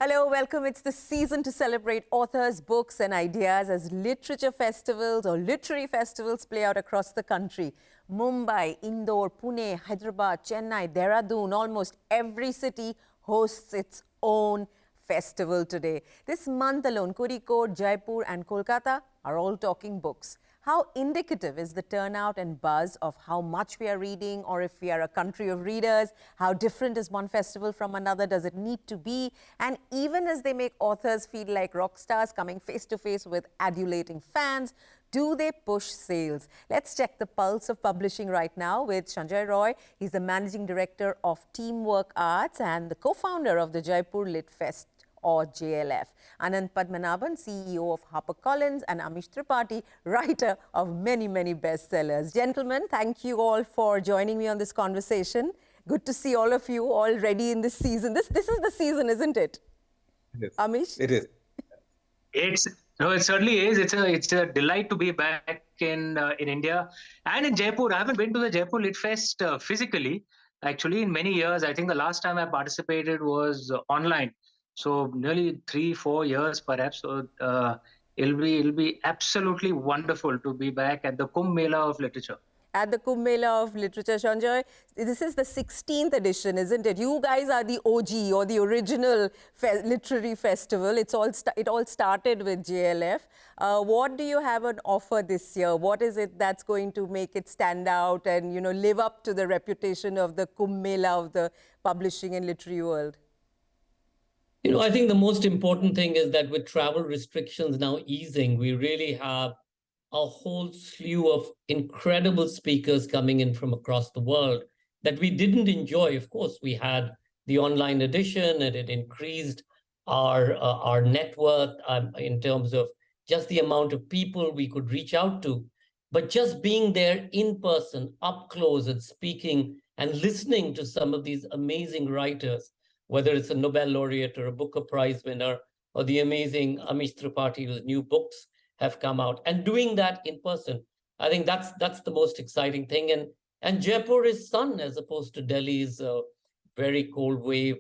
Hello, welcome. It's the season to celebrate authors, books and ideas as literature festivals or literary festivals play out across the country. Mumbai, Indore, Pune, Hyderabad, Chennai, Dehradun, almost every city hosts its own festival today. This month alone, Kozhikode, Jaipur and Kolkata are all talking books. How indicative is the turnout and buzz of how much we are reading, or if we are a country of readers? How different is one festival from another? Does it need to be? And even as they make authors feel like rock stars coming face to face with adulating fans, do they push sales? Let's check the pulse of publishing right now with Sanjoy Roy. He's the Managing Director of Teamwork Arts and the co-founder of the Jaipur Litfest, or JLF. Ananth Padmanabhan, CEO of HarperCollins, and Amish Tripathi, writer of many, many bestsellers. Gentlemen, thank you all for joining me on this conversation. Good to see all of you already in this season. This is the season, isn't it? Yes. Amish? It is. It certainly is. It's a delight to be back in India and in Jaipur. I haven't been to the Jaipur Litfest physically, actually, in many years. I think the last time I participated was online. So nearly 3-4 years, perhaps. So it'll be absolutely wonderful to be back at the Kumbh Mela of Literature. At the Kumbh Mela of Literature, Sanjoy, this is the 16th edition, isn't it? You guys are the OG or the original literary festival. It all started with JLF. What do you have on offer this year? What is it that's going to make it stand out and, you know, live up to the reputation of the Kumbh Mela of the publishing and literary world? You know, I think the most important thing is that with travel restrictions now easing, we really have a whole slew of incredible speakers coming in from across the world that we didn't enjoy. Of course, we had the online edition and it increased our net worth in terms of just the amount of people we could reach out to. But just being there in person, up close and speaking and listening to some of these amazing writers, whether it's a Nobel laureate or a Booker Prize winner, or the amazing Amish Tripathi, whose new books have come out, and doing that in person, I think that's the most exciting thing. And Jaipur is sun as opposed to Delhi's very cold wave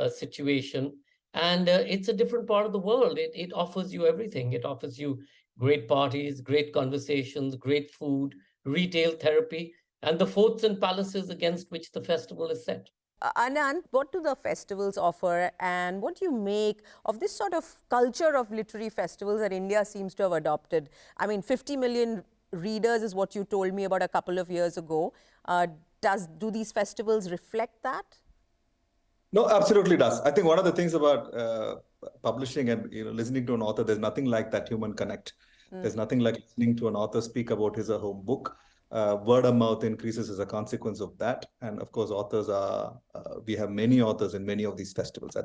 situation. And it's a different part of the world. It offers you everything. It offers you great parties, great conversations, great food, retail therapy, and the forts and palaces against which the festival is set. Ananth, what do the festivals offer, and what do you make of this sort of culture of literary festivals that India seems to have adopted? I mean, 50 million readers is what you told me about a couple of years ago. Do these festivals reflect that? No, absolutely does. I think one of the things about publishing and listening to an author, there's nothing like that human connect. There's nothing like listening to an author speak about his or her book. Word of mouth increases as a consequence of that. And of course, authors we have many authors in many of these festivals.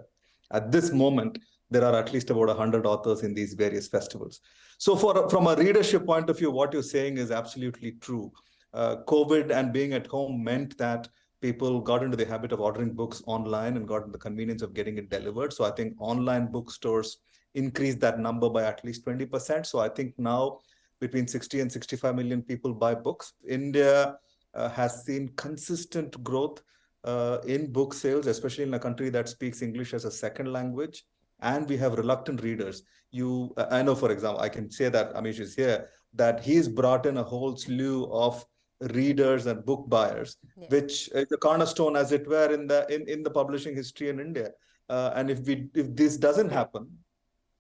At this moment, there are at least about 100 authors in these various festivals. So from a readership point of view, what you're saying is absolutely true. COVID and being at home meant that people got into the habit of ordering books online and got the convenience of getting it delivered. So I think online bookstores increased that number by at least 20%. So I think now between 60 and 65 million people buy books. India has seen consistent growth in book sales, especially in a country that speaks English as a second language. And we have reluctant readers. I know, for example, I can say that Amish is here, that he's brought in a whole slew of readers and book buyers, which is the cornerstone, as it were, in the publishing history in India. And if this doesn't happen,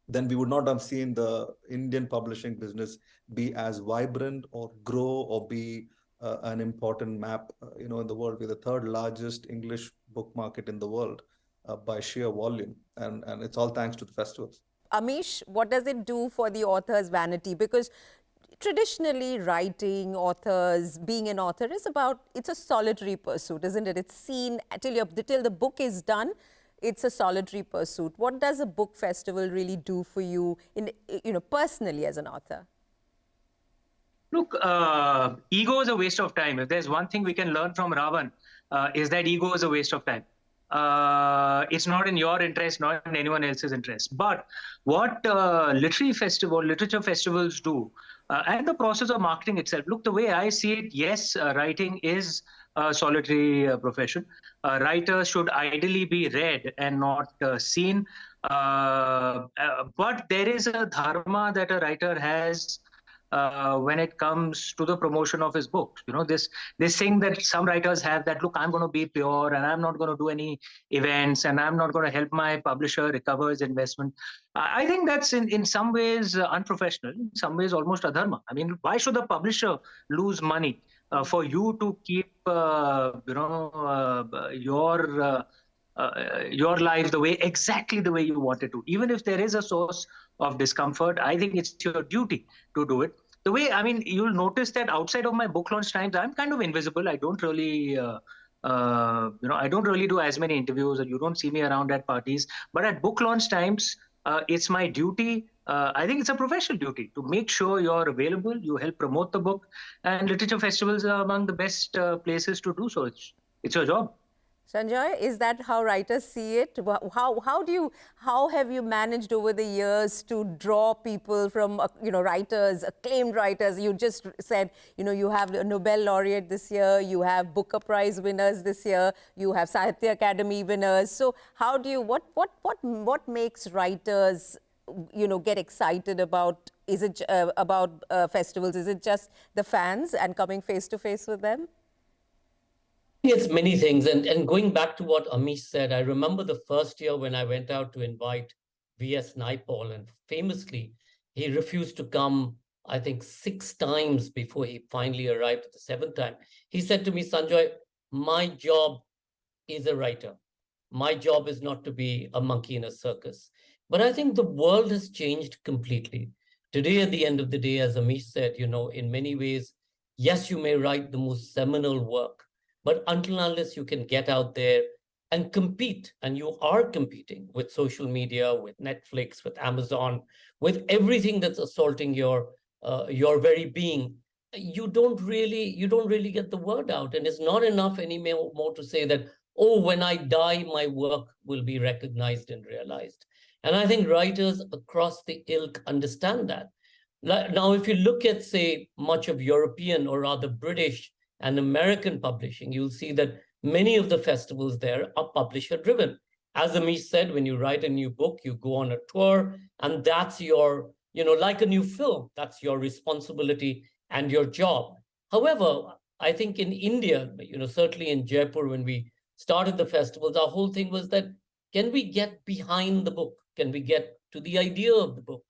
then we would not have seen the Indian publishing business be as vibrant or grow or be an important map, in the world. We're the third largest English book market in the world by sheer volume. And it's all thanks to the festivals. Amish, what does it do for the author's vanity? Because traditionally writing, authors, being an author it's a solitary pursuit, isn't it? It's seen till the book is done. It's a solitary pursuit. What does a book festival really do for you, personally as an author? Look, ego is a waste of time. If there's one thing we can learn from Ravan, is that ego is a waste of time. It's not in your interest, not in anyone else's interest. But what literature festivals do, and the process of marketing itself. Look, the way I see it, yes, writing is a solitary profession. Writers should ideally be read and not seen. But there is a dharma that a writer has when it comes to the promotion of his books. This thing that some writers have, that look, I'm going to be pure and I'm not going to do any events and I'm not going to help my publisher recover his investment. I think that's in some ways unprofessional, in some ways almost adharma. I mean, why should the publisher lose money for you to keep your life exactly the way you want it to? Even if there is a source of discomfort, I think it's your duty to do it. The way, I mean, you'll notice that outside of my book launch times, I'm kind of invisible. I don't really, I don't really do as many interviews, or you don't see me around at parties. But at book launch times, it's my duty. I think it's a professional duty to make sure you're available, you help promote the book, and literature festivals are among the best places to do so. It's your job. Sanjoy, is that how writers see it? How have you managed over the years to draw people from, writers, acclaimed writers? You just said, you have a Nobel laureate this year, you have Booker Prize winners this year, you have Sahitya Academy winners. So how do you, what makes writers, get excited about, about festivals? Is it just the fans and coming face to face with them? It's many things. And going back to what Amish said, I remember the first year when I went out to invite V.S. Naipaul, and famously, he refused to come, I think, 6 times before he finally arrived at the 7th time. He said to me, Sanjoy, my job is a writer. My job is not to be a monkey in a circus. But I think the world has changed completely. Today, at the end of the day, as Amish said, in many ways, yes, you may write the most seminal work, but until unless you can get out there and compete, and you are competing with social media, with Netflix, with Amazon, with everything that's assaulting your very being, you don't really get the word out. And it's not enough anymore to say that, oh, when I die, my work will be recognized and realized. And I think writers across the ilk understand that. Now, if you look at, say, much of European, or rather British and American publishing, you'll see that many of the festivals there are publisher-driven. As Amish said, when you write a new book, you go on a tour, and that's your, like a new film, that's your responsibility and your job. However, I think in India, certainly in Jaipur, when we started the festivals, our whole thing was that, can we get behind the book? Can we get to the idea of the book?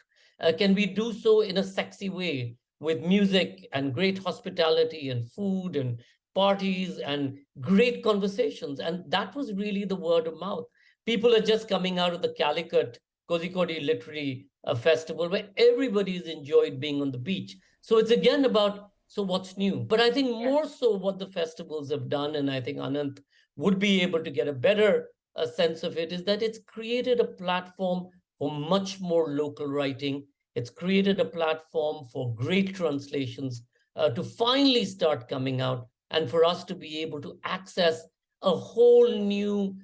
Can we do so in a sexy way, with music and great hospitality and food and parties and great conversations? And that was really the word of mouth. People are just coming out of the Calicut Kozhikode Literary Festival, where everybody's enjoyed being on the beach. So it's again about, so what's new? But I think more so what the festivals have done, and I think Ananth would be able to get a better sense of it, is that it's created a platform for much more local writing. It's created a platform for great translations to finally start coming out, and for us to be able to access a whole new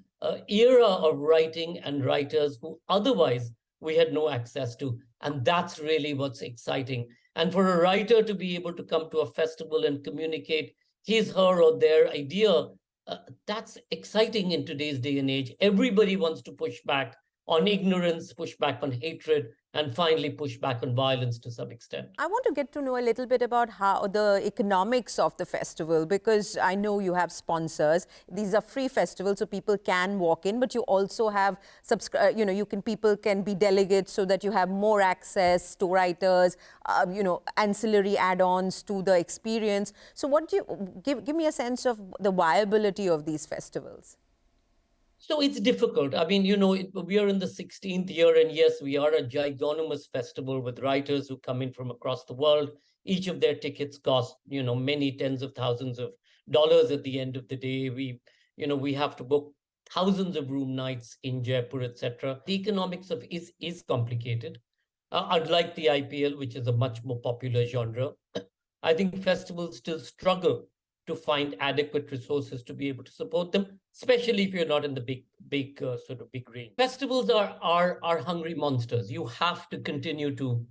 era of writing and writers who otherwise we had no access to. And that's really what's exciting. And for a writer to be able to come to a festival and communicate his, her, or their idea, that's exciting in today's day and age. Everybody wants to push back on ignorance, push back on hatred, and finally push back on violence to some extent. I want to get to know a little bit about how the economics of the festival, because I know you have sponsors. These are free festivals, so people can walk in, but you also have, people can be delegates, so that you have more access to writers, ancillary add-ons to the experience. So what do you, give me a sense of the viability of these festivals. So it's difficult. I mean, we are in the 16th year, and yes, we are a gigantomous festival with writers who come in from across the world. Each of their tickets cost, many tens of thousands of dollars at the end of the day. We have to book thousands of room nights in Jaipur, etc. The economics of is complicated. Unlike the IPL, which is a much more popular genre, I think festivals still struggle to find adequate resources to be able to support them, especially if you're not in the big range. Festivals are hungry monsters. You have to continue to,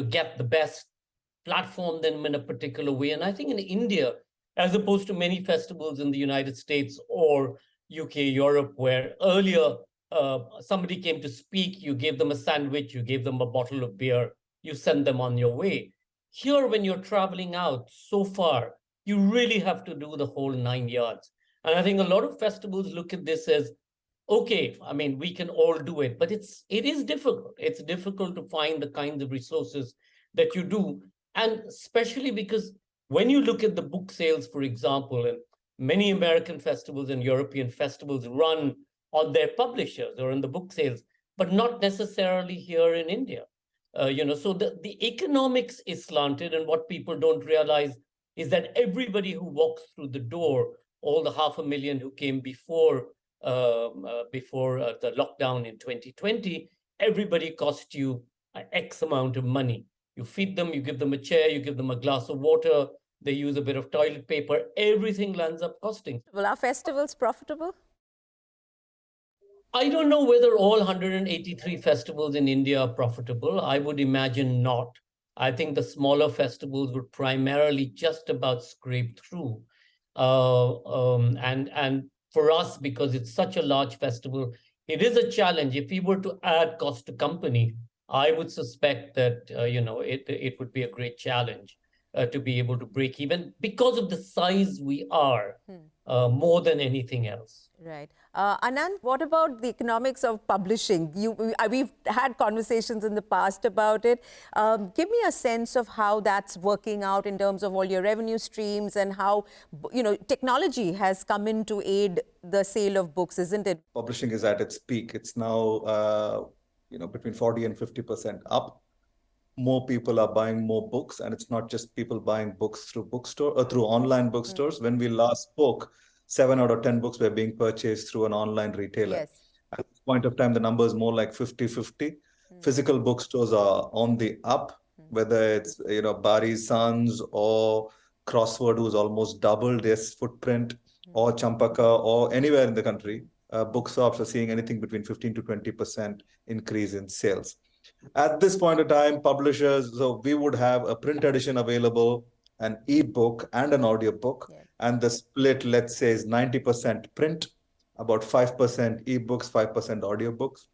get the best platform them in a particular way. And I think in India, as opposed to many festivals in the United States or UK, Europe, where earlier somebody came to speak, you gave them a sandwich, you gave them a bottle of beer, you send them on your way. Here, when you're traveling out so far, you really have to do the whole 9 yards. And I think a lot of festivals look at this as, okay, I mean, we can all do it, but it is difficult. It's difficult to find the kinds of resources that you do. And especially because when you look at the book sales, for example, and many American festivals and European festivals run on their publishers or in the book sales, but not necessarily here in India. So the economics is slanted, and what people don't realize is that everybody who walks through the door, all the 500,000 who came before the lockdown in 2020, everybody cost you X amount of money. You feed them, you give them a chair, you give them a glass of water, they use a bit of toilet paper, everything lands up costing. Well, are festivals profitable? I don't know whether all 183 festivals in India are profitable. I would imagine not. I think the smaller festivals would primarily just about scrape through. And for us, because it's such a large festival, it is a challenge. If we were to add cost to company, I would suspect that it would be a great challenge to be able to break even because of the size we are, more than anything else. Right. Ananth, what about the economics of publishing? We've had conversations in the past about it. Give me a sense of how that's working out in terms of all your revenue streams and how, technology has come in to aid the sale of books, isn't it? Publishing is at its peak. It's now, between 40 and 50% up. More people are buying more books, and it's not just people buying books through through online bookstores. When we last spoke, 7 out of 10 books were being purchased through an online retailer. Yes. At this point of time, the number is more like 50-50. Physical bookstores are on the up, whether it's Bari's Sons or Crossword, who's almost doubled their footprint, or Champaka, or anywhere in the country. Bookshops are seeing anything between 15 to 20% increase in sales. At this point of time, publishers, so we would have a print edition available, an e-book and an audiobook. Yeah. And the split, let's say, is 90% print, about 5% e-books, 5% audiobooks.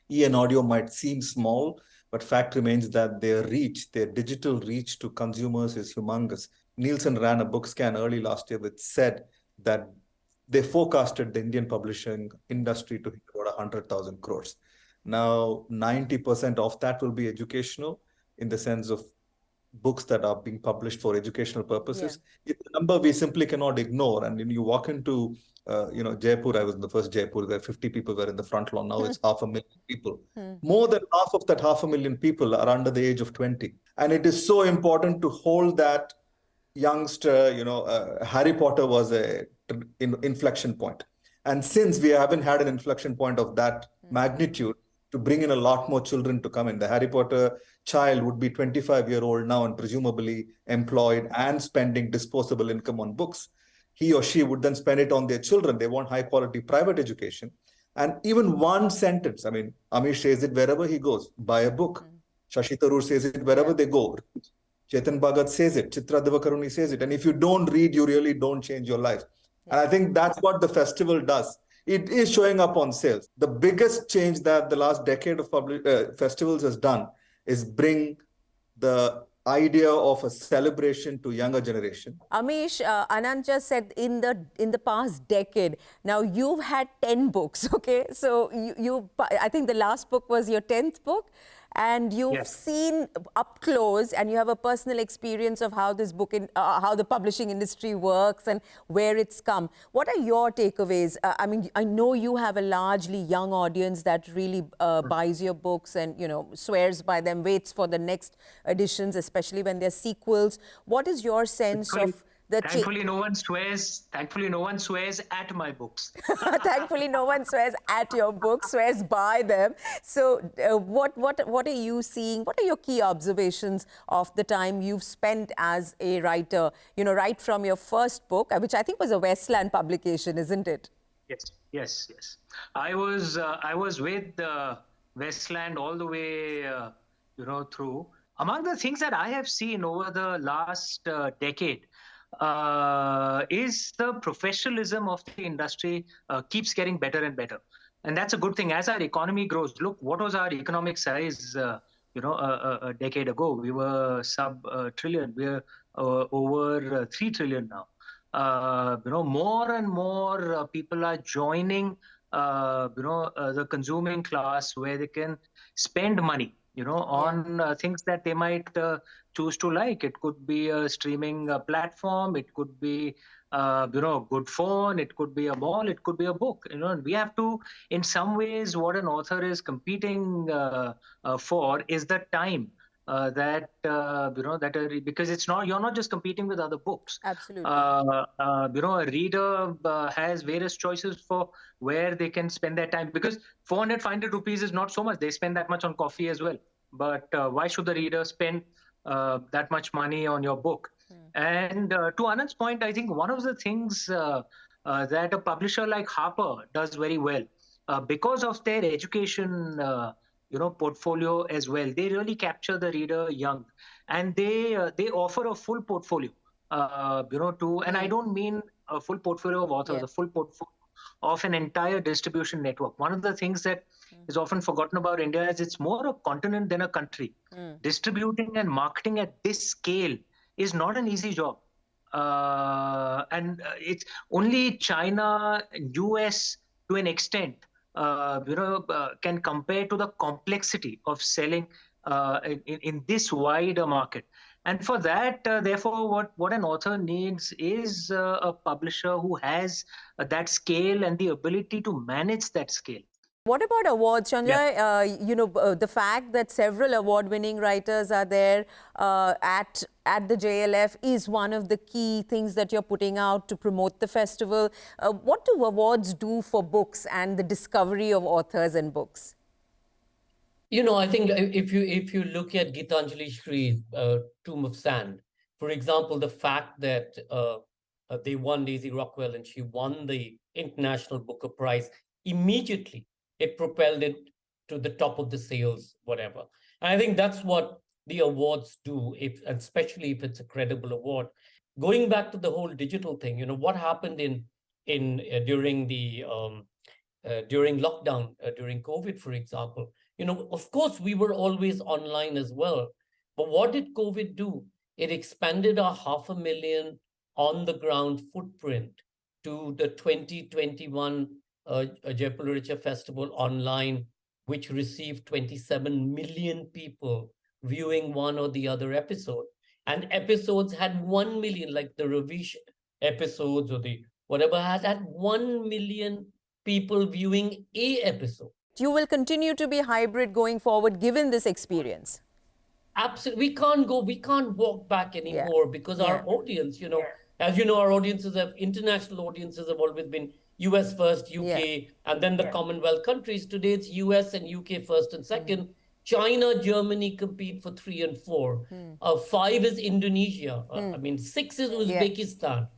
E and audio might seem small, but fact remains that their digital reach to consumers is humongous. Nielsen ran a book scan early last year which said that they forecasted the Indian publishing industry to hit about 100,000 crores. Now, 90% of that will be educational, in the sense of books that are being published for educational purposes. Yeah. It's a number we simply cannot ignore. And when you walk into, Jaipur, I was in the first Jaipur, where 50 people were in the front lawn. Now it's 500,000 people. More than half of that 500,000 people are under the age of 20. And it is so important to hold that youngster, Harry Potter was an inflection point. And since we haven't had an inflection point of that magnitude, to bring in a lot more children to come in. The Harry Potter child would be 25-year-old now and presumably employed and spending disposable income on books. He or she would then spend it on their children. They want high quality private education. And even one sentence, I mean, Amish says it wherever he goes, buy a book. Shashi Tharoor says it wherever they go. Chetan Bhagat says it. Chitra Divakaruni says it. And if you don't read, you really don't change your life. And I think that's what the festival does. It is showing up on sales. The biggest change that the last decade of festivals has done is bring the idea of a celebration to younger generation. Amish, Ananth just said in the past decade. Now you've had 10 books, okay? So I think the last book was your 10th book. And you've seen up close, and you have a personal experience of how this book, how the publishing industry works and where it's come. What are your takeaways? I mean, I know you have a largely young audience that really buys your books and, swears by them, waits for the next editions, especially when they're sequels. What is your sense of the Thankfully, no one swears. Thankfully, no one swears at my books. Thankfully, no one swears at your books, swears by them. So what are you seeing? What are your key observations of the time you've spent as a writer, right from your first book, which I think was a Westland publication, isn't it? Yes. I was with Westland all the way, through. Among the things that I have seen over the last decade is the professionalism of the industry keeps getting better and better. And that's a good thing. As our economy grows, look, what was our economic size, a decade ago? We were sub-trillion. We're over 3 trillion now. More and more people are joining, the consuming class where they can spend money, on things that they might choose to like. It could be a streaming platform. It could be, a good phone. It could be a mall. It could be a book. And we have to, in some ways, what an author is competing for is the time. Because you're not just competing with other books. Absolutely. A reader has various choices for where they can spend their time, because 400, 500 rupees is not so much. They spend that much on coffee as well. But why should the reader spend that much money on your book? And to Ananth's point, I think one of the things that a publisher like Harper does very well, because of their education portfolio as well, they really capture the reader young, and they offer a full portfolio, and I don't mean a full portfolio of authors, a full portfolio of an entire distribution network. One of the things that is often forgotten about India is it's more a continent than a country. Distributing and marketing at this scale is not an easy job. And it's only China, US to an extent, can compare to the complexity of selling in this wider market. And for that, therefore, what an author needs is a publisher who has that scale and the ability to manage that scale. What about awards, Sanjoy? The fact that several award-winning writers are there at the JLF is one of the key things that you're putting out to promote the festival. What do awards do for books and the discovery of authors and books? I think if you look at Gitanjali Shree's Tomb of Sand, for example, the fact that they won Daisy Rockwell and she won the International Booker Prize immediately, it propelled it to the top of the sales, whatever. And I think that's what the awards do, especially if it's a credible award. Going back to the whole digital thing, what happened during lockdown, during COVID, for example. Of course, we were always online as well. But what did COVID do? It expanded our 500,000 on-the-ground footprint to the 2021 Jaipur Literature Festival online, which received 27 million people viewing one or the other episode. And episodes had 1 million, like the Ravish episodes or the whatever had 1 million people viewing a episode. You will continue to be hybrid going forward, given this experience? Absolutely. We can't walk back anymore because our audience, as you know, our international audiences have always been US first, UK, and then the Commonwealth countries. Today it's US and UK first and second. China, Germany compete for 3 and 4. 5 is Indonesia. 6 is Uzbekistan.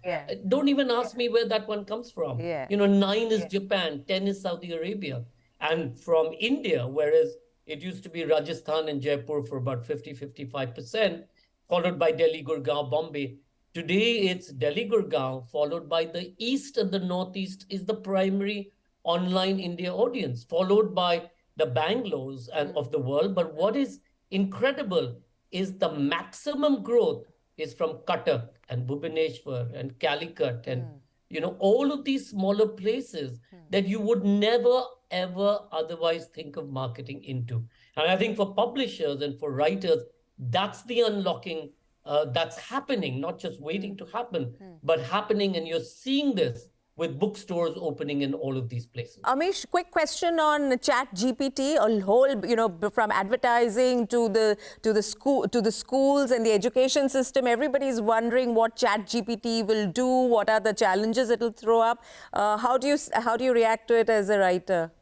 Don't even ask me where that one comes from. 9 is Japan, 10 is Saudi Arabia. And from India, whereas it used to be Rajasthan and Jaipur for about 50-55%, followed by Delhi, Gurgaon, Bombay. Today, it's Delhi, Gurgaon, followed by the East and the Northeast is the primary online India audience, followed by the Bangalores of the world. But what is incredible is the maximum growth is from Cuttack and Bhubaneswar and Calicut and, all of these smaller places that you would never, ever otherwise think of marketing into. And I think for publishers and for writers, that's the unlocking that's happening, not just waiting to happen, but happening. And you're seeing this with bookstores opening in all of these places. Amish, quick question on ChatGPT. A whole, from advertising to the schools and the education system, everybody's wondering what ChatGPT will do. What are the challenges it'll throw up? How do you react to it as a writer?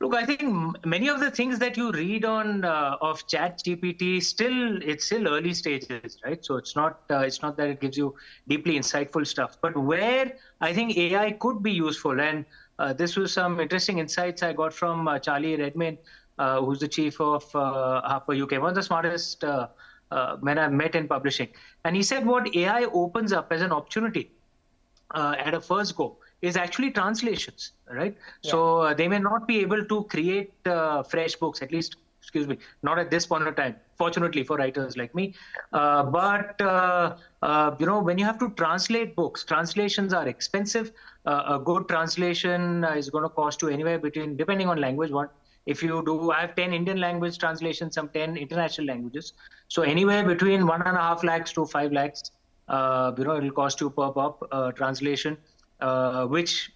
Look, I think many of the things that you read on of ChatGPT it's still early stages, right? So it's not that it gives you deeply insightful stuff, but where I think AI could be useful, and this was some interesting insights I got from Charlie Redmayne, who's the chief of Harper UK, one of the smartest men I've met in publishing. And he said what AI opens up as an opportunity at a first go is actually translations, right? Yeah. So they may not be able to create fresh books, at least, excuse me, not at this point of time, fortunately for writers like me. But when you have to translate books, translations are expensive. A good translation is going to cost you anywhere between, depending on language, if you do, I have 10 Indian language translations, some 10 international languages. So anywhere between 1.5 lakhs to 5 lakhs, it'll cost you per pop translation, which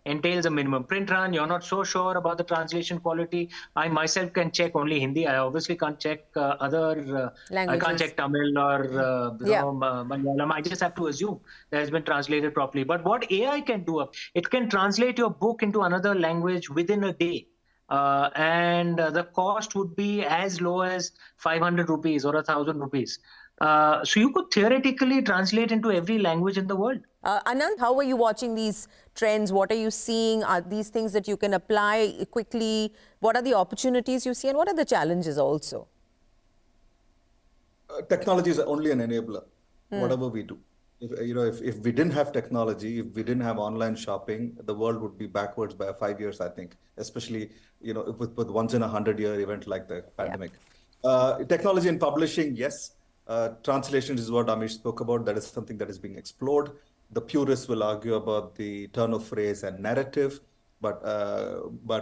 entails a minimum print run. You're not so sure about the translation quality. I myself can check only Hindi. I obviously can't check other I can't check Tamil or Malayalam. I just have to assume that it's been translated properly. But what AI can do, it can translate your book into another language within a day. And the cost would be as low as 500 rupees or 1,000 rupees. So you could theoretically translate into every language in the world. Ananth, how are you watching these trends? What are you seeing? Are these things that you can apply quickly? What are the opportunities you see and what are the challenges also? Technology is only an enabler, whatever we do. If we didn't have technology, if we didn't have online shopping, the world would be backwards by 5 years, I think, especially, with once in a 100-year event like the pandemic. Technology in publishing, yes. Translation is what Amish spoke about. That is something that is being explored. The purists will argue about the turn of phrase and narrative. But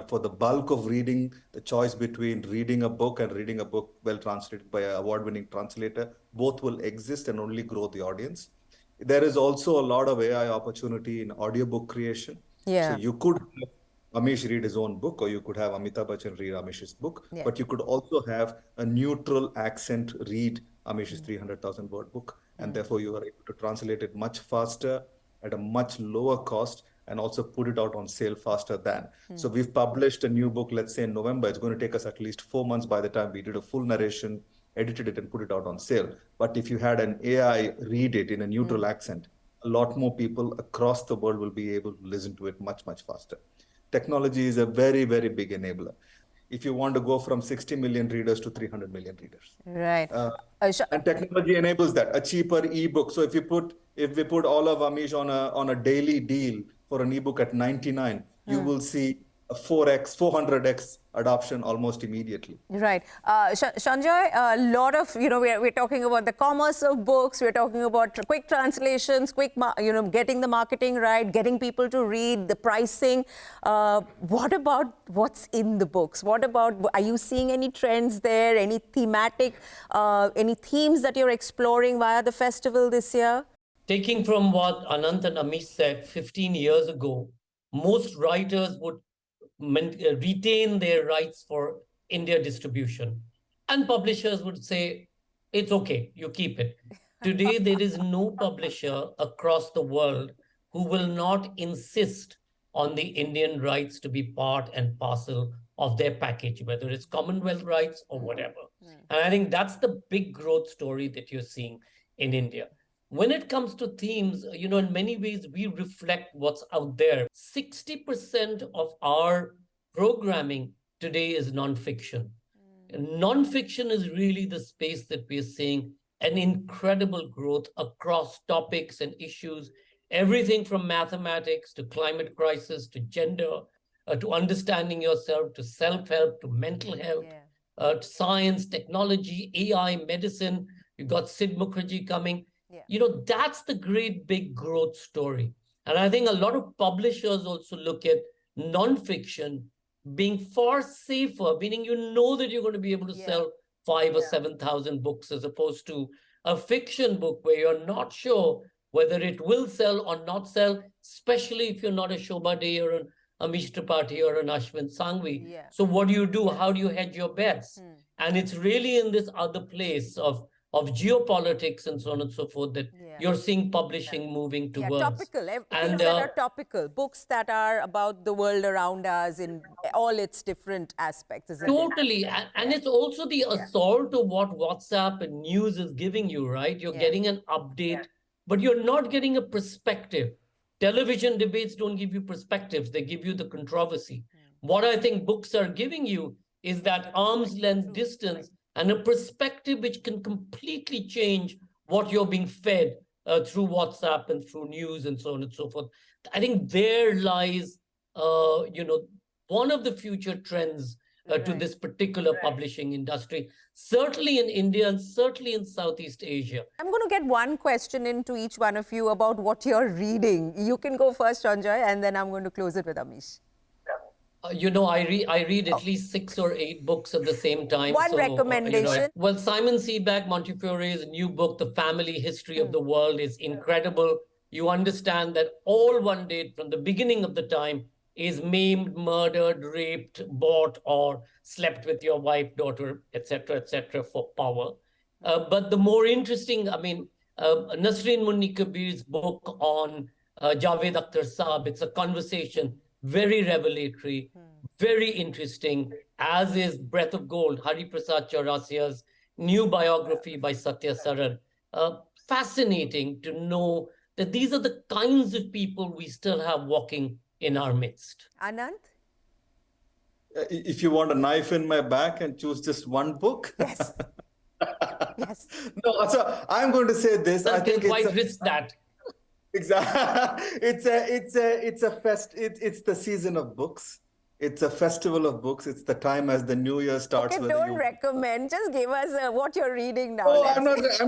for the bulk of reading, the choice between reading a book and reading a book well translated by an award-winning translator, both will exist and only grow the audience. There is also a lot of AI opportunity in audiobook creation. Yeah. So you could have Amish read his own book, or you could have Amitabh Bachchan read Amish's book, but you could also have a neutral accent read Amish's 300,000 word book. And therefore you are able to translate it much faster at a much lower cost and also put it out on sale faster than. So we've published a new book, let's say in November. It's going to take us at least 4 months by the time we did a full narration, edited it and put it out on sale. But if you had an AI read it in a neutral accent, a lot more people across the world will be able to listen to it much, much faster. Technology is a very, very big enabler. If you want to go from 60 million readers to 300 million readers. Right. And technology enables that, a cheaper ebook. So if we put all of Amish on a daily deal for an ebook at 99, you will see a 4x, 400x adoption almost immediately. Right. Sanjoy, a lot of, we're talking about the commerce of books, we're talking about quick translations, getting the marketing right, getting people to read, the pricing. What about what's in the books? Are you seeing any trends there, any thematic, any themes that you're exploring via the festival this year? Taking from what Ananth and Amish said 15 years ago, most writers would retain their rights for India distribution. And publishers would say, it's okay, you keep it. Today, there is no publisher across the world who will not insist on the Indian rights to be part and parcel of their package, whether it's Commonwealth rights or whatever. And I think that's the big growth story that you're seeing in India. When it comes to themes, in many ways, we reflect what's out there. 60% of our programming today is nonfiction. Nonfiction is really the space that we're seeing an incredible growth across topics and issues, everything from mathematics to climate crisis to gender, to understanding yourself, to self-help, to mental health, to science, technology, AI, medicine. You've got Sid Mukherjee coming. That's the great big growth story. And I think a lot of publishers also look at nonfiction being far safer, meaning that you're going to be able to sell 5,000 or 7,000 books as opposed to a fiction book where you're not sure whether it will sell or not sell, especially if you're not a Shobha Day or an Amish Tripathi or an Ashwin Sanghvi. So what do? How do you hedge your bets? And it's really in this other place of geopolitics and so on and so forth that you're seeing publishing moving towards. Topical. Things that are topical. Books that are about the world around us in all its different aspects. Isn't Totally. it? And it's also the assault of what WhatsApp and news is giving you, right? You're getting an update, but you're not getting a perspective. Television debates don't give you perspectives. They give you the controversy. What I think books are giving you is that arm's length distance and a perspective which can completely change what you're being fed through WhatsApp and through news and so on and so forth. I think there lies, one of the future trends to this particular publishing industry, certainly in India and certainly in Southeast Asia. I'm going to get one question into each one of you about what you're reading. You can go first, Sanjoy, and then I'm going to close it with Amish. I read at least 6 or 8 books at the same time. One recommendation. Well, Simon Sebag Montefiore's new book, The Family History of the World, is incredible. You understand that all one did from the beginning of the time is maimed, murdered, raped, bought, or slept with your wife, daughter, etc., for power. But the more interesting, Nasreen Munni Kabir's book on Javed Akhtar Saab, it's a conversation, very revelatory, very interesting, as is Breath of Gold, Hari Prasad Chaurasia's new biography by Satya Saran. Fascinating to know that these are the kinds of people we still have walking in our midst. Ananth? If you want a knife in my back and choose just one book? Yes. Yes. No, so I'm going to say this. I think quite risk that. Exactly. It's the season of books. It's a festival of books. It's the time as the new year starts. Okay, don't recommend. Just give us what you're reading now. Oh, I'm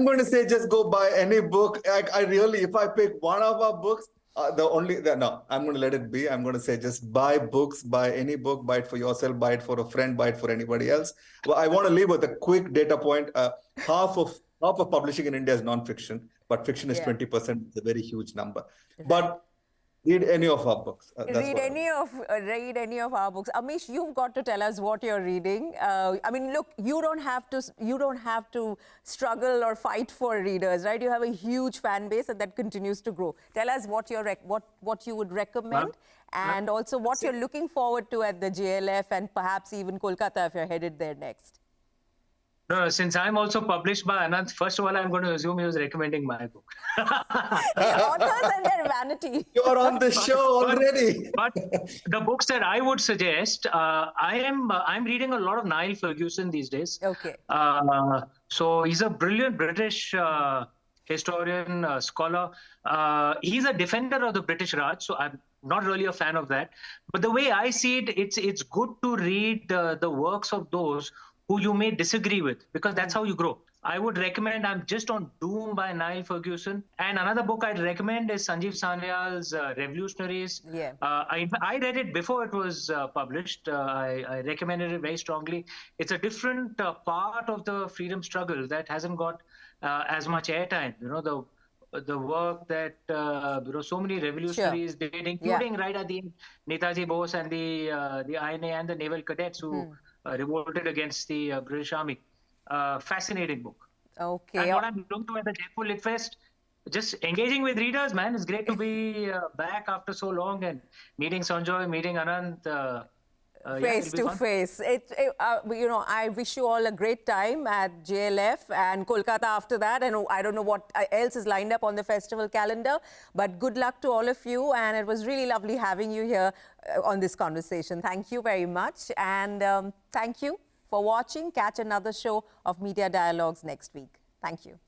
going to say just go buy any book. I really, if I pick one of our books, I'm going to let it be. I'm going to say just buy books, buy any book, buy it for yourself, buy it for a friend, buy it for anybody else. Well, I want to leave with a quick data point. Half of publishing in India is non-fiction, but fiction is 20%. It's a very huge number. Right. But read any of our books. Read any of our books. Amish, you've got to tell us what you're reading. Look, you don't have to struggle or fight for readers, right? You have a huge fan base, and that continues to grow. Tell us what you would recommend, and also what you're looking forward to at the JLF, and perhaps even Kolkata if you're headed there next. No, since I'm also published by Ananth, first of all, I'm going to assume he was recommending my book. The authors and their vanity. You're on the show already. But the books that I would suggest, I'm reading a lot of Niall Ferguson these days. Okay. So he's a brilliant British historian, scholar. He's a defender of the British Raj, so I'm not really a fan of that. But the way I see it, it's good to read the works of those who you may disagree with, because that's how you grow. I would recommend, I'm just on Doom by Niall Ferguson. And another book I'd recommend is Sanjeev Sanyal's Revolutionaries. Yeah. I read it before it was published. I recommended it very strongly. It's a different part of the freedom struggle that hasn't got as much airtime. The work that so many revolutionaries did, including right at the end, Netaji Bose and the INA and the naval cadets who revolted against the British Army. Fascinating book. Okay. And what I'm looking to at the Jaipur Litfest, just engaging with readers, man. It's great to be back after so long and meeting Sanjoy, meeting Ananth. Face to face. I wish you all a great time at JLF and Kolkata after that. And I don't know what else is lined up on the festival calendar, but good luck to all of you. And it was really lovely having you here on this conversation. Thank you very much. And thank you for watching. Catch another show of Media Dialogues next week. Thank you.